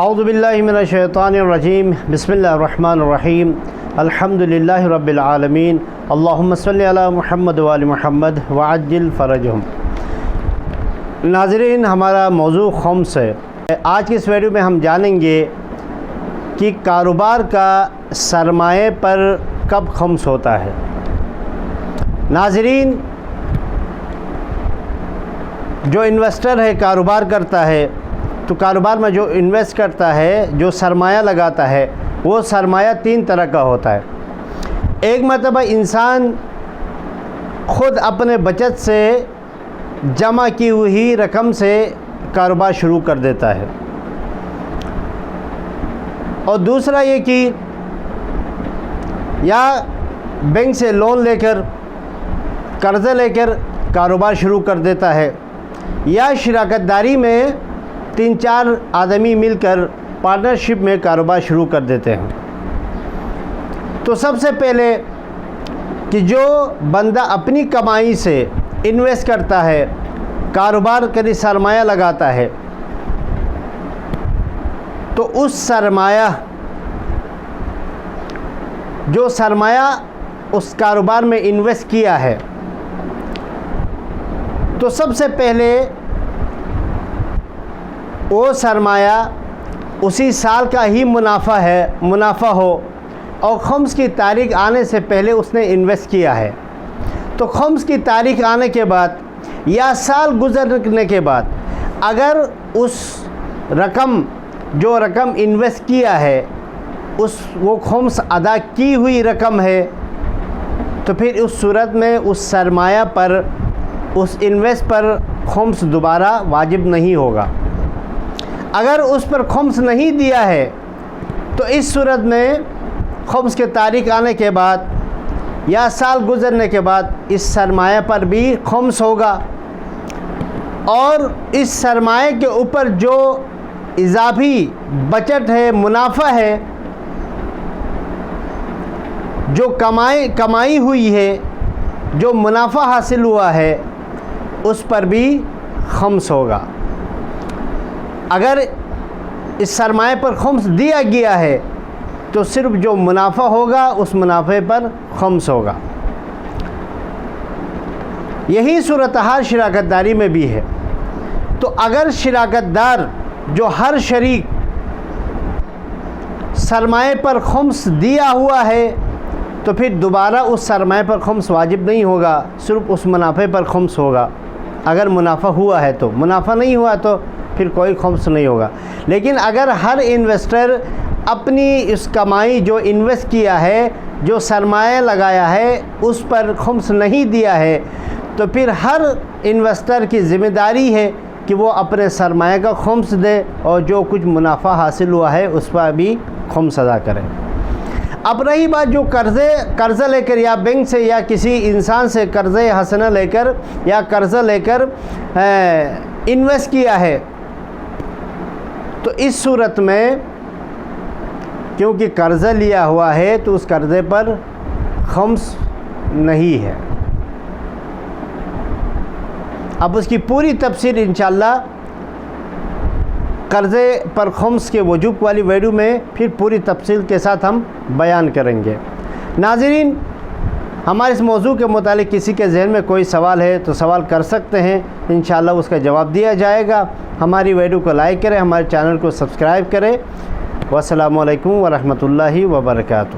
اعوذ باللہ من الشیطان الرجیم بسم اللہ الرحمن الرحیم الحمدللہ رب العالمین اللہم صلی علی محمد وآل محمد وعجل فرجہم۔ ناظرین، ہمارا موضوع خمس ہے۔ آج کی اس ویڈیو میں ہم جانیں گے کہ کاروبار کا سرمایہ پر کب خمس ہوتا ہے۔ ناظرین، جو انویسٹر ہے، کاروبار کرتا ہے، تو کاروبار میں جو انویسٹ کرتا ہے، جو سرمایہ لگاتا ہے، وہ سرمایہ تین طرح کا ہوتا ہے۔ ایک مرتبہ انسان خود اپنے بچت سے جمع کی ہوئی رقم سے کاروبار شروع کر دیتا ہے، اور دوسرا یہ کہ یا بینک سے لون لے کر، قرضہ لے کر کاروبار شروع کر دیتا ہے، یا شراکت داری میں 3-4 آدمی مل کر پارٹنرشپ میں کاروبار شروع کر دیتے ہیں۔ تو سب سے پہلے کہ جو بندہ اپنی کمائی سے انویسٹ کرتا ہے، کاروبار کے لیے سرمایہ لگاتا ہے، تو اس سرمایہ اس کاروبار میں انویسٹ کیا ہے، تو سب سے پہلے وہ سرمایہ اسی سال کا ہی منافع ہو، اور خمس کی تاریخ آنے سے پہلے اس نے انویسٹ کیا ہے۔ تو خمس کی تاریخ آنے کے بعد یا سال گزرنے کے بعد اگر جو رقم انویسٹ کیا ہے وہ خمس ادا کی ہوئی رقم ہے، تو پھر اس صورت میں اس سرمایہ پر، اس انویسٹ پر خمس دوبارہ واجب نہیں ہوگا۔ اگر اس پر خمس نہیں دیا ہے تو اس صورت میں خمس کے تاریخ آنے کے بعد یا سال گزرنے کے بعد اس سرمایہ پر بھی خمس ہوگا، اور اس سرمایہ کے اوپر جو اضافی بچت ہے، منافع ہے، جو کمائی ہوئی ہے، جو منافع حاصل ہوا ہے، اس پر بھی خمس ہوگا۔ اگر اس سرمایہ پر خمس دیا گیا ہے تو صرف جو منافع ہوگا اس منافع پر خمس ہوگا۔ یہی صورتحال شراکت داری میں بھی ہے۔ تو اگر شراکت دار جو ہر شریک سرمایہ پر خمس دیا ہوا ہے تو پھر دوبارہ اس سرمایہ پر خمس واجب نہیں ہوگا، صرف اس منافع پر خمس ہوگا۔ اگر منافع ہوا ہے تو، منافع نہیں ہوا تو پھر کوئی خمس نہیں ہوگا۔ لیکن اگر ہر انویسٹر اپنی اس کمائی جو انویسٹ کیا ہے، جو سرمایہ لگایا ہے، اس پر خمس نہیں دیا ہے، تو پھر ہر انویسٹر کی ذمہ داری ہے کہ وہ اپنے سرمایہ کا خمس دے، اور جو کچھ منافع حاصل ہوا ہے اس پر بھی خمس ادا کرے۔ اب رہی بات جو قرضہ لے کر یا بینک سے یا کسی انسان سے قرضہ حسنہ لے کر یا قرضہ لے کر انویسٹ کیا ہے، تو اس صورت میں کیونکہ قرضہ لیا ہوا ہے تو اس قرضے پر خمس نہیں ہے۔ اب اس کی پوری تفصیل انشاءاللہ قرضے پر خمس کے وجوب والی ویڈیو میں پھر پوری تفصیل کے ساتھ ہم بیان کریں گے۔ ناظرین، ہمارے اس موضوع کے متعلق کسی کے ذہن میں کوئی سوال ہے تو سوال کر سکتے ہیں، انشاءاللہ اس کا جواب دیا جائے گا۔ ہماری ویڈیو کو لائک کریں، ہمارے چینل کو سبسکرائب کریں۔ والسلام علیکم ورحمۃ اللہ وبرکاتہ۔